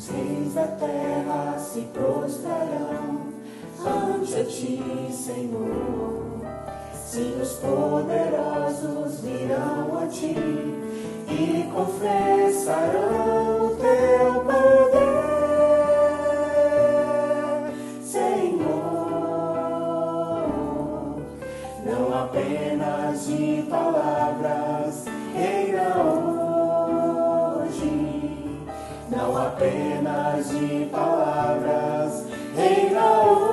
Os reis da terra se prostrarão ante a ti, Senhor. Sim, os poderosos virão a ti e confessarão o teu poder, Senhor. Não apenas de palavras, reina hoje. Não apenas de palavras, reina hoje.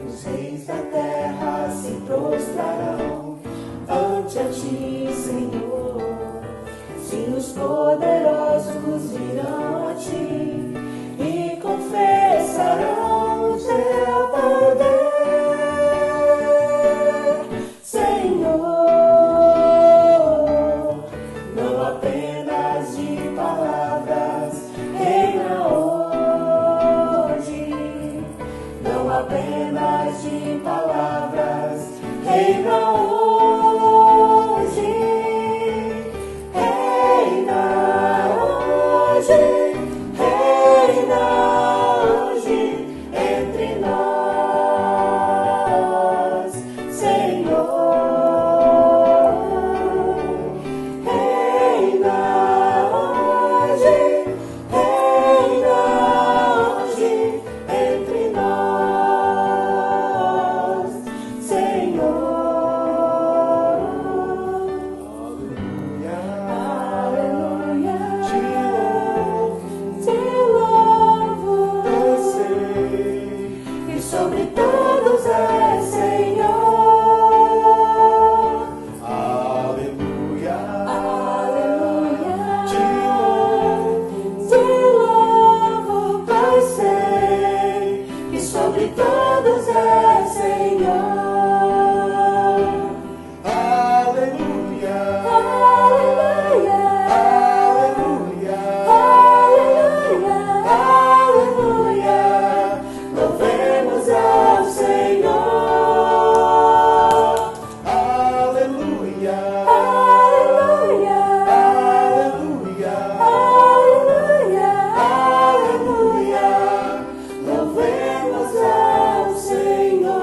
Os reis da terra se prostrarão ante a ti, Senhor. Sim, os poderosos virão a ti e confessarão o teu poder, Senhor. Não apenas de palavras, reina hoje. Não apenas de palavras, reina hoje, reina hoje, reina hoje entre nós, Senhor. Reina hoje, reina hoje entre nós, Senhor. Aleluia, aleluia. Te louvo, eu sei que sobre todos é Senhor. Aleluia, aleluia. Te louvo, Pai, sei que sobre todos é Senhor. Aleluia, aleluia, aleluia, aleluia, aleluia. Louvemos ao Senhor. Aleluia, aleluia, aleluia, aleluia, aleluia. Louvemos ao Senhor.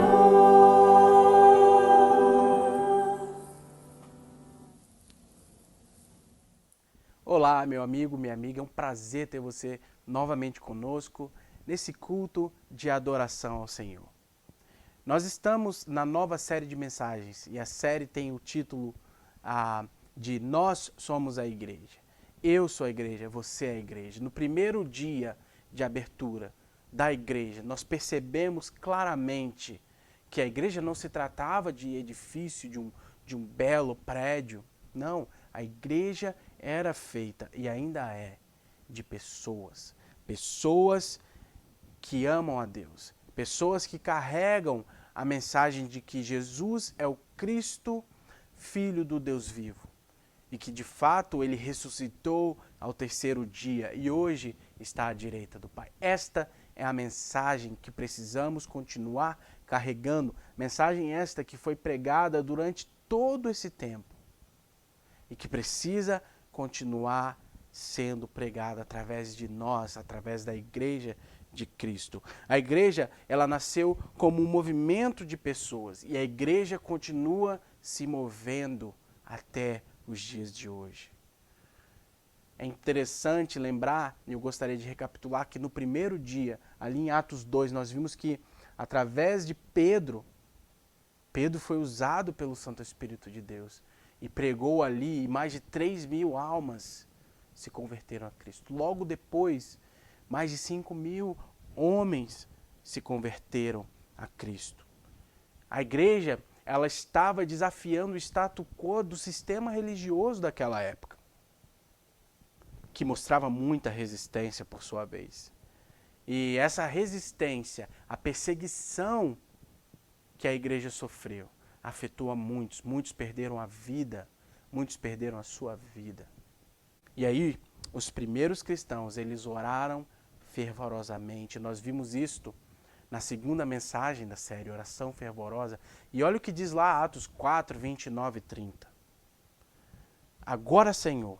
Olá, meu amigo, minha amiga, é um prazer ter você novamente conosco nesse culto de adoração ao Senhor. Nós estamos na nova série de mensagens e a série tem o título de Nós Somos a Igreja. Eu sou a igreja, você é a igreja. No primeiro dia de abertura da igreja, nós percebemos claramente que a igreja não se tratava de edifício, de um belo prédio. Não, a igreja era feita e ainda é de pessoas. Pessoas que amam a Deus. Pessoas que carregam a mensagem de que Jesus é o Cristo, Filho do Deus vivo. E que de fato ele ressuscitou ao terceiro dia e hoje está à direita do Pai. Esta é a mensagem que precisamos continuar carregando. Mensagem esta que foi pregada durante todo esse tempo e que precisa continuar sendo pregada através de nós, através da igreja de Cristo. A igreja, ela nasceu como um movimento de pessoas e a igreja continua se movendo até os dias de hoje. É interessante lembrar, e eu gostaria de recapitular, que no primeiro dia, ali em Atos 2, nós vimos que através de Pedro foi usado pelo Santo Espírito de Deus e pregou ali e mais de 3.000 almas se converteram a Cristo. Logo depois, mais de 5.000 homens se converteram a Cristo. A igreja, ela estava desafiando o status quo do sistema religioso daquela época, que mostrava muita resistência por sua vez. E essa resistência, a perseguição que a igreja sofreu, afetou a muitos. Muitos perderam a vida, muitos perderam a sua vida. E aí, os primeiros cristãos, eles oraram fervorosamente. Nós vimos isto na segunda mensagem da série, Oração Fervorosa. E olha o que diz lá, Atos 4, 29 e 30. Agora, Senhor,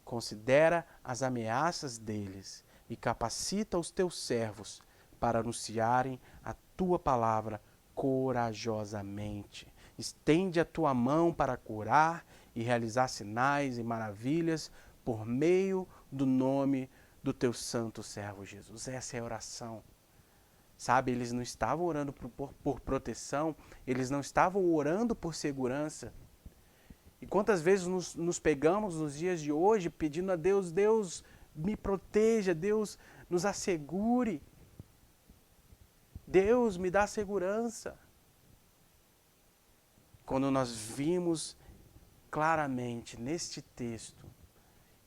considera as ameaças deles e capacita os teus servos para anunciarem a tua palavra corajosamente. Estende a tua mão para curar e realizar sinais e maravilhas por meio do nome do teu santo servo Jesus. Essa é a oração. Sabe, eles não estavam orando por proteção, eles não estavam orando por segurança. E quantas vezes nos pegamos nos dias de hoje pedindo a Deus, Deus me proteja, Deus nos assegure, Deus me dá segurança. Quando nós vimos claramente neste texto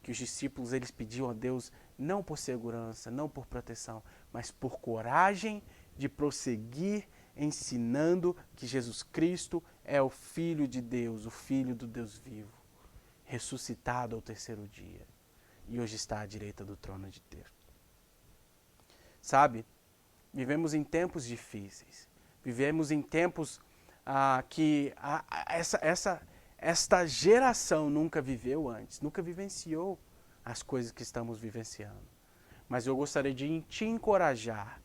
que os discípulos eles pediam a Deus não por segurança, não por proteção, mas por coragem de prosseguir ensinando que Jesus Cristo é o Filho de Deus, o Filho do Deus vivo, ressuscitado ao terceiro dia e hoje está à direita do trono de Deus. Sabe, vivemos em tempos difíceis, vivemos em tempos que esta geração nunca viveu antes, nunca vivenciou as coisas que estamos vivenciando. Mas eu gostaria de te encorajar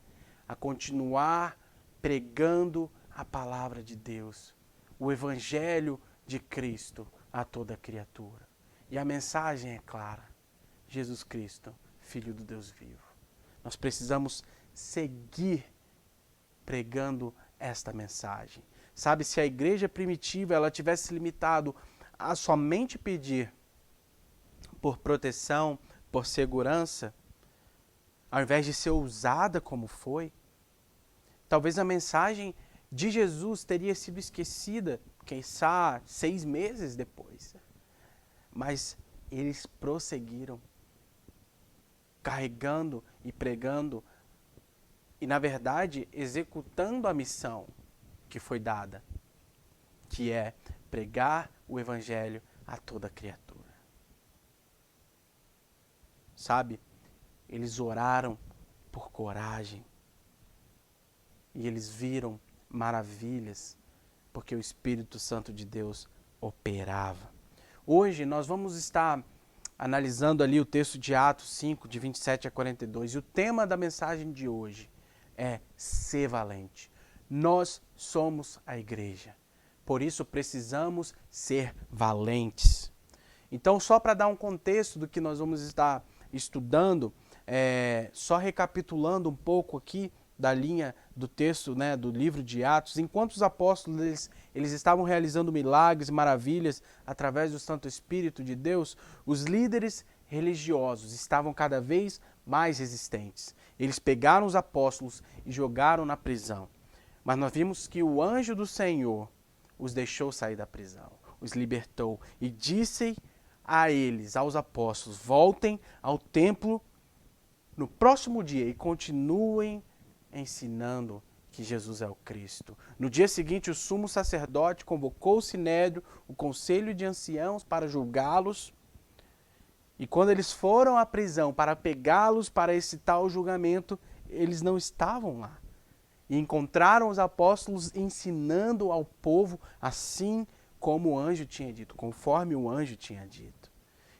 a continuar pregando a palavra de Deus, o Evangelho de Cristo a toda criatura. E a mensagem é clara: Jesus Cristo, Filho do Deus vivo. Nós precisamos seguir pregando esta mensagem. Sabe, se a igreja primitiva ela tivesse limitado a somente pedir por proteção, por segurança, ao invés de ser ousada como foi, talvez a mensagem de Jesus teria sido esquecida, quem sabe, 6 meses depois. Mas eles prosseguiram, carregando e pregando, e na verdade executando a missão que foi dada, que é pregar o Evangelho a toda criatura. Sabe, eles oraram por coragem e eles viram maravilhas, porque o Espírito Santo de Deus operava. Hoje nós vamos estar analisando ali o texto de Atos 5, de 27 a 42, e o tema da mensagem de hoje é ser valente. Nós somos a igreja, por isso precisamos ser valentes. Então, só para dar um contexto do que nós vamos estar estudando, só recapitulando um pouco aqui da linha do texto, né, do livro de Atos, enquanto os apóstolos eles estavam realizando milagres, maravilhas através do Santo Espírito de Deus, os líderes religiosos estavam cada vez mais resistentes. Eles pegaram os apóstolos e jogaram na prisão. Mas nós vimos que o anjo do Senhor os deixou sair da prisão, os libertou e disse a eles, aos apóstolos, voltem ao templo no próximo dia e continuem ensinando que Jesus é o Cristo. No dia seguinte, o sumo sacerdote convocou o sinédrio, o conselho de anciãos, para julgá-los. E quando eles foram à prisão para pegá-los para esse tal julgamento, eles não estavam lá. E encontraram os apóstolos ensinando ao povo assim como o anjo tinha dito, conforme o anjo tinha dito.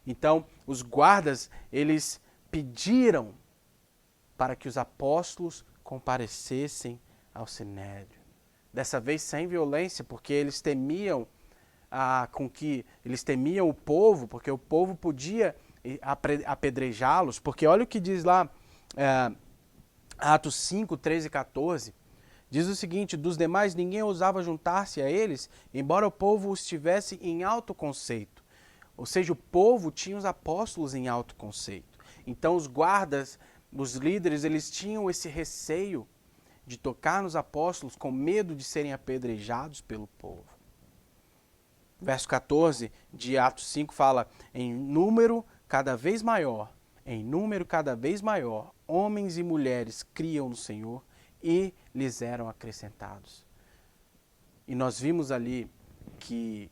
Então, os guardas, eles pediram para que os apóstolos comparecessem ao sinédrio. Dessa vez sem violência, porque eles temiam eles temiam o povo, porque o povo podia apedrejá-los, porque olha o que diz lá Atos 5, 13 e 14, diz o seguinte: dos demais ninguém ousava juntar-se a eles, embora o povo os tivesse em alto conceito. Ou seja, o povo tinha os apóstolos em alto conceito. Então os guardas, os líderes, eles tinham esse receio de tocar nos apóstolos com medo de serem apedrejados pelo povo. Verso 14 de Atos 5 fala, em número cada vez maior, homens e mulheres criam no Senhor e lhes eram acrescentados. E nós vimos ali que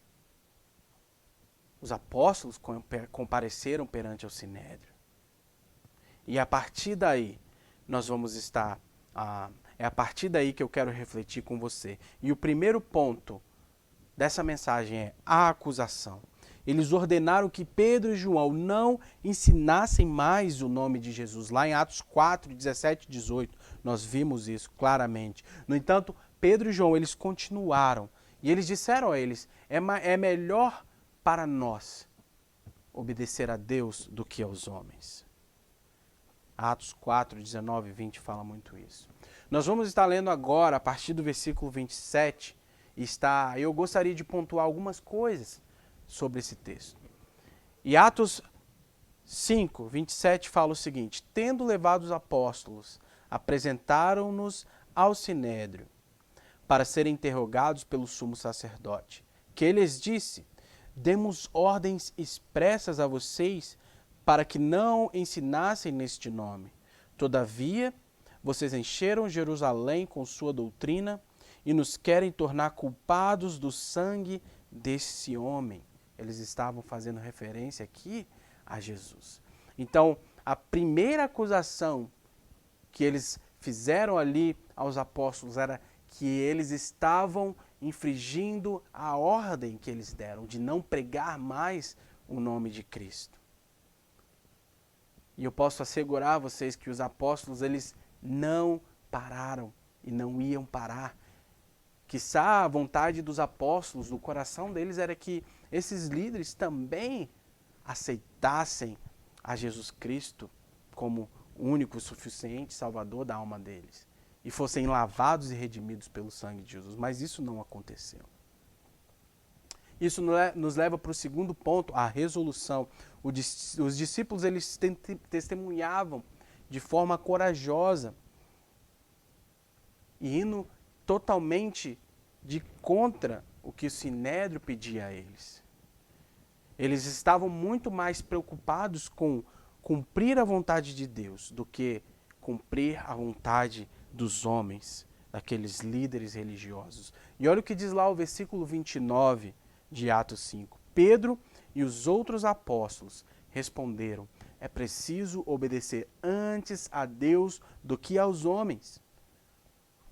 os apóstolos compareceram perante o Sinédrio. E a partir daí, nós vamos estar... é a partir daí que eu quero refletir com você. E o primeiro ponto dessa mensagem é a acusação. Eles ordenaram que Pedro e João não ensinassem mais o nome de Jesus. Lá em Atos 4, 17 e 18, nós vimos isso claramente. No entanto, Pedro e João, eles continuaram. E eles disseram a eles, é melhor para nós obedecer a Deus do que aos homens. Atos 4, 19 e 20 fala muito isso. Nós vamos estar lendo agora, a partir do versículo 27, eu gostaria de pontuar algumas coisas sobre esse texto. E Atos 5, 27 fala o seguinte, tendo levado os apóstolos, apresentaram-nos ao Sinédrio, para serem interrogados pelo sumo sacerdote, que ele lhes disse, demos ordens expressas a vocês para que não ensinassem neste nome. Todavia, vocês encheram Jerusalém com sua doutrina e nos querem tornar culpados do sangue desse homem. Eles estavam fazendo referência aqui a Jesus. Então, a primeira acusação que eles fizeram ali aos apóstolos era que eles estavam infringindo a ordem que eles deram de não pregar mais o nome de Cristo. E eu posso assegurar a vocês que os apóstolos, eles não pararam e não iam parar. Quiçá a vontade dos apóstolos, do coração deles, era que esses líderes também aceitassem a Jesus Cristo como único, suficiente Salvador da alma deles. E fossem lavados e redimidos pelo sangue de Jesus. Mas isso não aconteceu. Isso nos leva para o segundo ponto, a resolução. Os discípulos, eles testemunhavam de forma corajosa e indo totalmente de contra o que o Sinédrio pedia a eles. Eles estavam muito mais preocupados com cumprir a vontade de Deus do que cumprir a vontade dos homens, daqueles líderes religiosos. E olha o que diz lá o versículo 29 de Atos 5. Pedro e os outros apóstolos responderam, é preciso obedecer antes a Deus do que aos homens.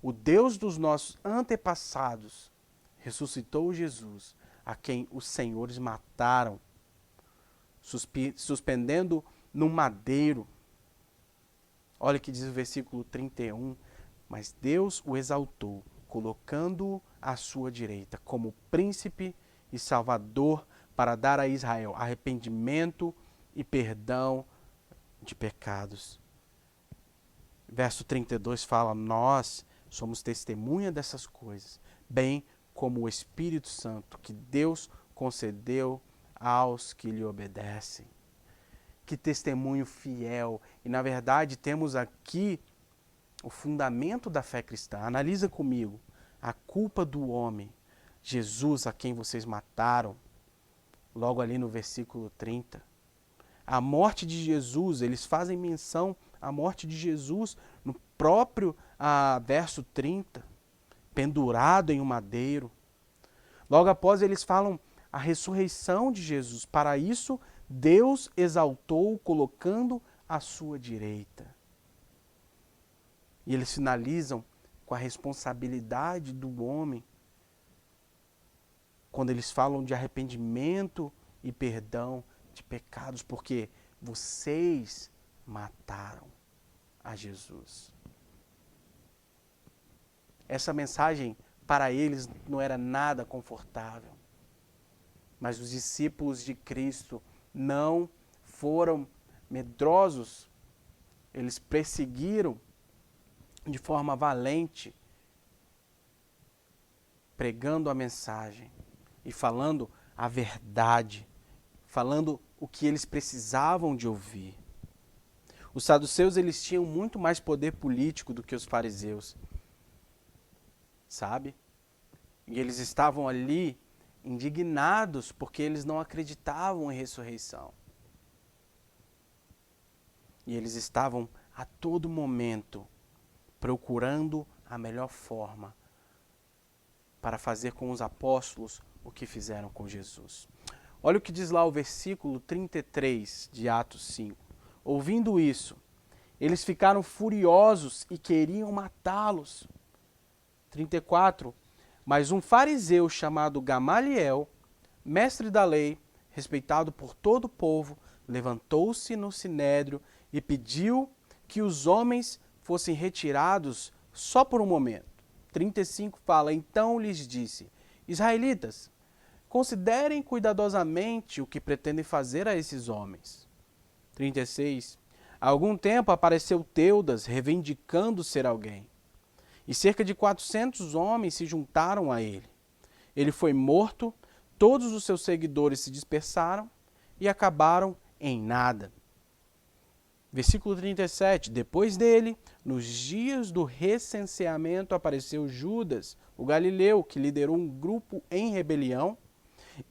O Deus dos nossos antepassados ressuscitou Jesus, a quem os senhores mataram, suspendendo num madeiro. Olha o que diz o versículo 31. Mas Deus o exaltou, colocando-o à sua direita, como príncipe e salvador, para dar a Israel arrependimento e perdão de pecados. Verso 32 fala, nós somos testemunha dessas coisas, bem como o Espírito Santo que Deus concedeu aos que lhe obedecem. Que testemunho fiel! E na verdade temos aqui o fundamento da fé cristã. Analisa comigo. A culpa do homem, Jesus a quem vocês mataram, logo ali no versículo 30. A morte de Jesus, eles fazem menção à morte de Jesus no próprio verso 30, pendurado em um madeiro. Logo após eles falam a ressurreição de Jesus. Para isso, Deus exaltou, colocando à sua direita. E eles finalizam com a responsabilidade do homem, quando eles falam de arrependimento e perdão de pecados, porque vocês mataram a Jesus. Essa mensagem para eles não era nada confortável, mas os discípulos de Cristo não foram medrosos, eles perseguiram de forma valente, pregando a mensagem e falando a verdade, falando o que eles precisavam de ouvir. Os saduceus, eles tinham muito mais poder político do que os fariseus. sabe? E eles estavam ali indignados porque eles não acreditavam em ressurreição. E eles estavam a todo momento procurando a melhor forma para fazer com os apóstolos o que fizeram com Jesus. Olha o que diz lá o versículo 33 de Atos 5. Ouvindo isso, eles ficaram furiosos e queriam matá-los. 34. Mas um fariseu chamado Gamaliel, mestre da lei, respeitado por todo o povo, levantou-se no sinédrio e pediu que os homens fossem retirados só por um momento. 35 fala, então lhes disse, israelitas, considerem cuidadosamente o que pretendem fazer a esses homens. 36, há algum tempo apareceu Teudas reivindicando ser alguém, e cerca de 400 homens se juntaram a ele. Ele foi morto, todos os seus seguidores se dispersaram e acabaram em nada. Versículo 37, depois dele, nos dias do recenseamento, apareceu Judas, o galileu, que liderou um grupo em rebelião.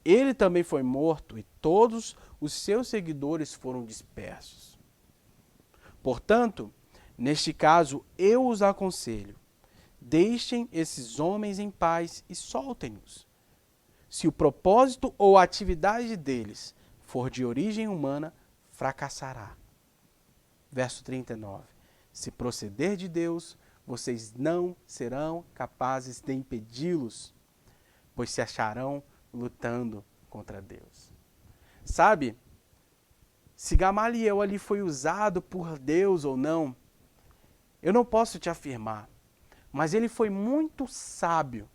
Ele também foi morto e todos os seus seguidores foram dispersos. Portanto, neste caso, eu os aconselho, deixem esses homens em paz e soltem-nos. Se o propósito ou a atividade deles for de origem humana, fracassará. Verso 39. Se proceder de Deus, vocês não serão capazes de impedi-los, pois se acharão lutando contra Deus. Sabe, se Gamaliel ali foi usado por Deus ou não, eu não posso te afirmar, mas ele foi muito sábio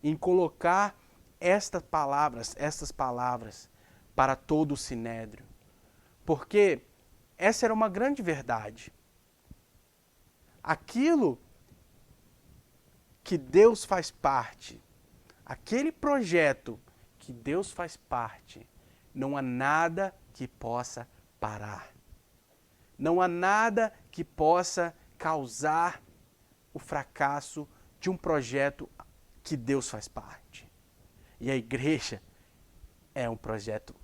em colocar estas palavras para todo o sinédrio, porque essa era uma grande verdade. Aquilo que Deus faz parte, aquele projeto que Deus faz parte, não há nada que possa parar. Não há nada que possa causar o fracasso de um projeto que Deus faz parte. E a igreja é um projeto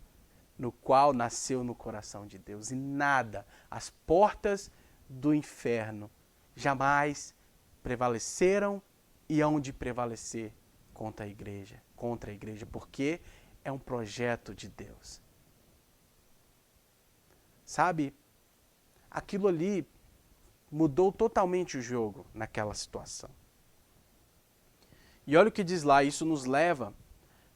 no qual nasceu no coração de Deus. E nada, as portas do inferno jamais prevaleceram e hão de prevalecer contra a igreja, porque é um projeto de Deus. Sabe, aquilo ali mudou totalmente o jogo naquela situação. E olha o que diz lá, isso nos leva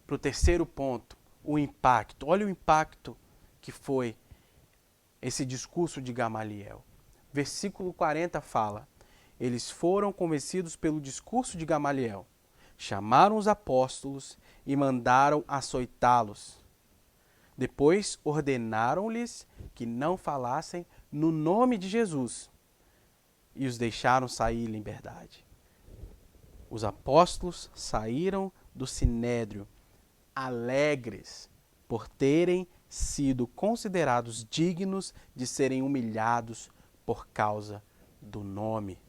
para o terceiro ponto, o impacto. Olha o impacto que foi esse discurso de Gamaliel. Versículo 40 fala, eles foram convencidos pelo discurso de Gamaliel, chamaram os apóstolos e mandaram açoitá-los. Depois ordenaram-lhes que não falassem no nome de Jesus e os deixaram sair em liberdade. Os apóstolos saíram do sinédrio alegres por terem sido considerados dignos de serem humilhados por causa do nome.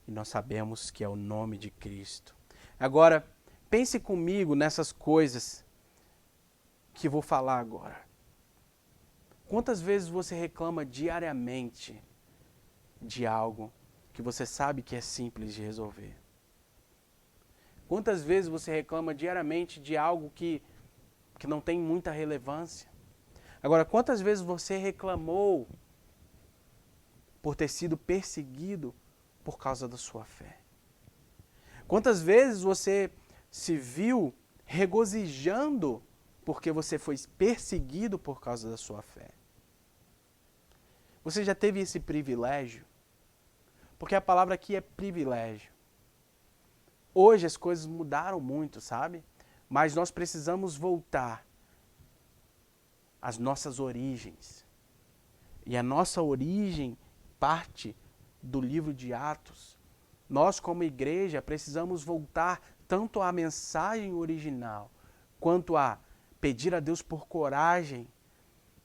E nós sabemos que é o nome de Cristo. Agora, pense comigo nessas coisas que vou falar agora. Quantas vezes você reclama diariamente de algo que você sabe que é simples de resolver? Quantas vezes você reclama diariamente de algo que não tem muita relevância? Agora, quantas vezes você reclamou por ter sido perseguido por causa da sua fé? Quantas vezes você se viu regozijando porque você foi perseguido por causa da sua fé? Você já teve esse privilégio? Porque a palavra aqui é privilégio. Hoje as coisas mudaram muito, sabe? Mas nós precisamos voltar às nossas origens. E a nossa origem parte do livro de Atos. Nós, como igreja, precisamos voltar tanto à mensagem original, quanto a pedir a Deus por coragem,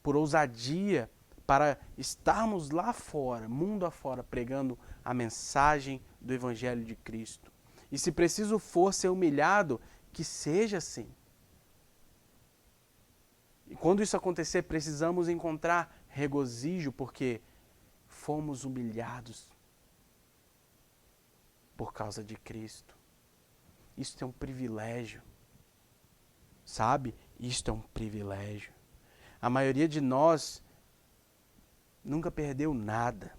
por ousadia, para estarmos lá fora, mundo afora, pregando a mensagem do Evangelho de Cristo. E se preciso for ser humilhado, que seja assim. E quando isso acontecer, precisamos encontrar regozijo, porque fomos humilhados por causa de Cristo. Isso é um privilégio. Sabe? Isto é um privilégio. A maioria de nós nunca perdeu nada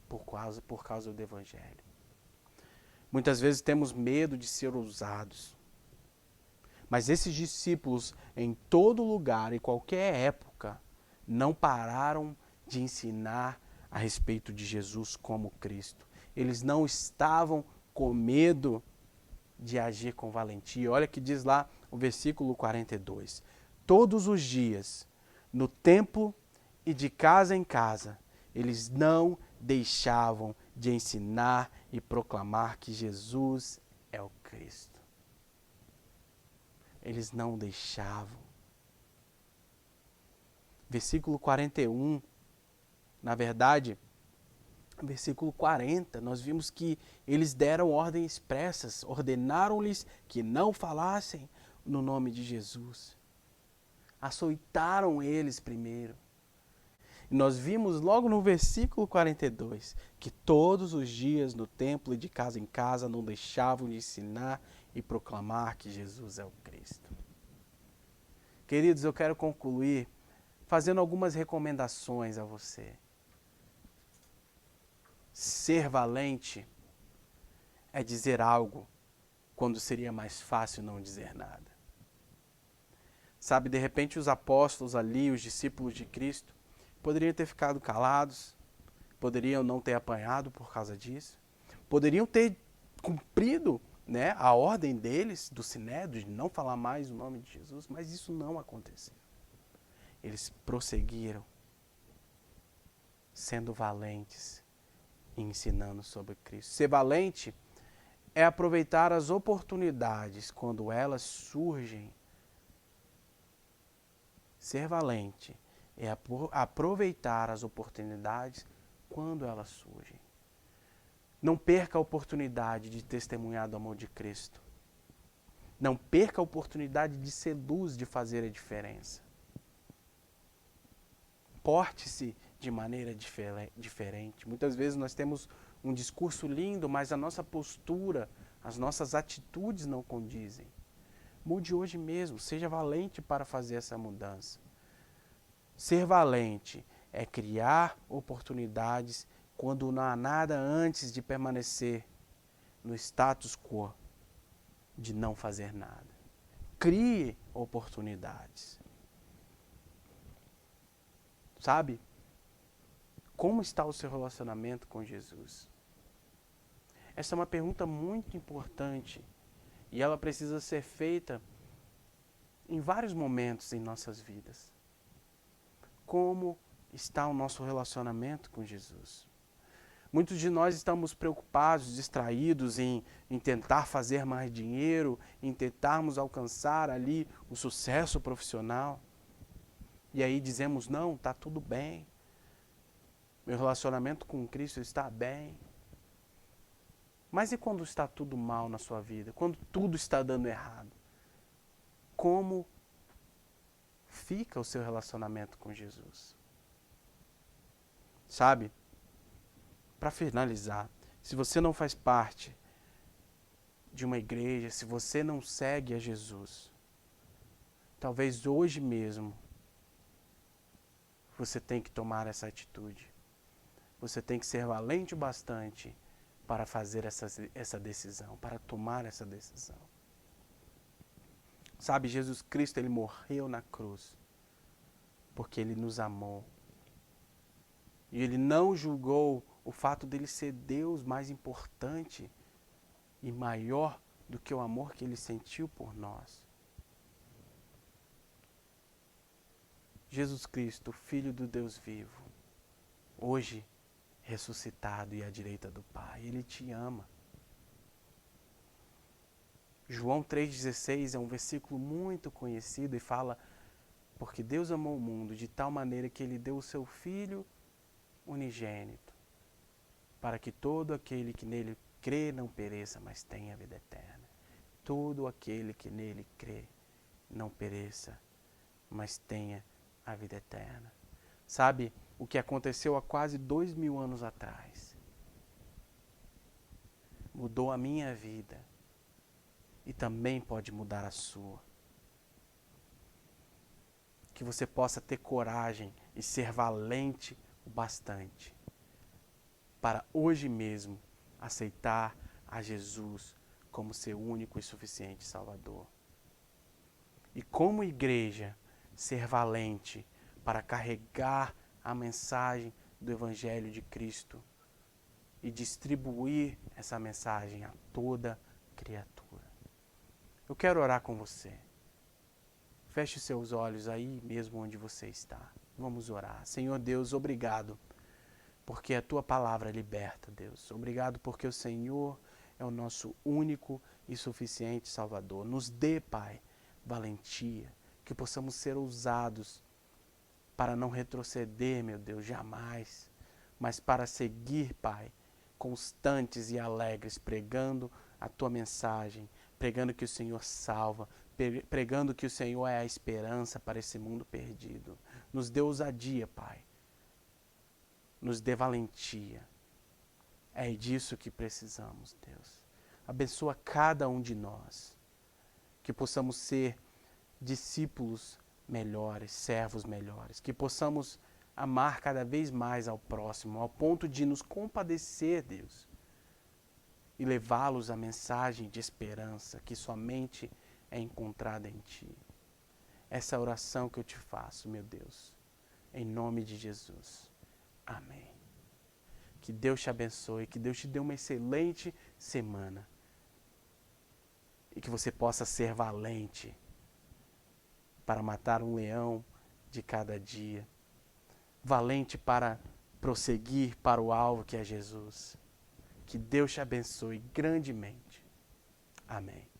por causa do Evangelho. Muitas vezes temos medo de ser ousados. Mas esses discípulos, em todo lugar, em qualquer época, não pararam de ensinar a respeito de Jesus como Cristo. Eles não estavam com medo de agir com valentia. Olha que diz lá o versículo 42. Todos os dias, no templo e de casa em casa, eles não deixavam de ensinar e proclamar que Jesus é o Cristo. Eles não deixavam. Versículo 41, na verdade, versículo 40, nós vimos que eles deram ordens expressas, ordenaram-lhes que não falassem no nome de Jesus. Açoitaram eles primeiro. E nós vimos logo no versículo 42 que todos os dias no templo e de casa em casa não deixavam de ensinar e proclamar que Jesus é o Cristo. Queridos, eu quero concluir fazendo algumas recomendações a você. Ser valente é dizer algo quando seria mais fácil não dizer nada. Sabe, de repente os apóstolos ali, os discípulos de Cristo, poderiam ter ficado calados, poderiam não ter apanhado por causa disso, poderiam ter cumprido, né, a ordem deles, do Sinédrio, de não falar mais o nome de Jesus, mas isso não aconteceu. Eles prosseguiram, sendo valentes e ensinando sobre Cristo. Ser valente é aproveitar as oportunidades quando elas surgem. Ser valente é aproveitar as oportunidades quando elas surgem. Não perca a oportunidade de testemunhar do amor de Cristo. Não perca a oportunidade de ser luz, de fazer a diferença. Porte-se de maneira diferente. Muitas vezes nós temos um discurso lindo, mas a nossa postura, as nossas atitudes não condizem. Mude hoje mesmo, seja valente para fazer essa mudança. Ser valente é criar oportunidades quando não há nada antes de permanecer no status quo de não fazer nada. Crie oportunidades. Sabe? Como está o seu relacionamento com Jesus? Essa é uma pergunta muito importante e ela precisa ser feita em vários momentos em nossas vidas. Como está o nosso relacionamento com Jesus? Muitos de nós estamos preocupados, distraídos em tentar fazer mais dinheiro, em tentarmos alcançar ali o sucesso profissional. E aí dizemos, não, está tudo bem. Meu relacionamento com Cristo está bem. Mas e quando está tudo mal na sua vida? Quando tudo está dando errado? Como fica o seu relacionamento com Jesus? Sabe? Para finalizar, se você não faz parte de uma igreja, se você não segue a Jesus, talvez hoje mesmo você tem que tomar essa atitude. Você tem que ser valente o bastante para fazer essa decisão, para tomar essa decisão. Sabe, Jesus Cristo, Ele morreu na cruz porque Ele nos amou. E Ele não julgou o fato dele ser Deus mais importante e maior do que o amor que Ele sentiu por nós. Jesus Cristo, Filho do Deus vivo, hoje ressuscitado e à direita do Pai, Ele te ama. João 3,16 é um versículo muito conhecido e fala: porque Deus amou o mundo de tal maneira que Ele deu o seu Filho unigênito, para que todo aquele que nele crê não pereça, mas tenha a vida eterna. Todo aquele que nele crê não pereça, mas tenha a vida eterna. Sabe o que aconteceu há quase 2000 anos atrás? Mudou a minha vida e também pode mudar a sua. Que você possa ter coragem e ser valente o bastante para hoje mesmo aceitar a Jesus como seu único e suficiente Salvador. E como igreja, ser valente para carregar a mensagem do Evangelho de Cristo e distribuir essa mensagem a toda criatura. Eu quero orar com você. Feche seus olhos aí mesmo onde você está. Vamos orar. Senhor Deus, obrigado porque a tua palavra liberta, Deus. Obrigado porque o Senhor é o nosso único e suficiente Salvador. Nos dê, Pai, valentia, que possamos ser ousados para não retroceder, meu Deus, jamais, mas para seguir, Pai, constantes e alegres, pregando a tua mensagem, pregando que o Senhor salva, pregando que o Senhor é a esperança para esse mundo perdido. Nos dê ousadia, Pai. Nos dê valentia. É disso que precisamos, Deus. Abençoa cada um de nós. Que possamos ser discípulos melhores, servos melhores. Que possamos amar cada vez mais ao próximo, ao ponto de nos compadecer, Deus. E levá-los à mensagem de esperança que somente é encontrada em Ti. Essa é a oração que eu te faço, meu Deus. Em nome de Jesus. Amém. Que Deus te abençoe, que Deus te dê uma excelente semana. E que você possa ser valente para matar um leão de cada dia. Valente para prosseguir para o alvo que é Jesus. Que Deus te abençoe grandemente. Amém.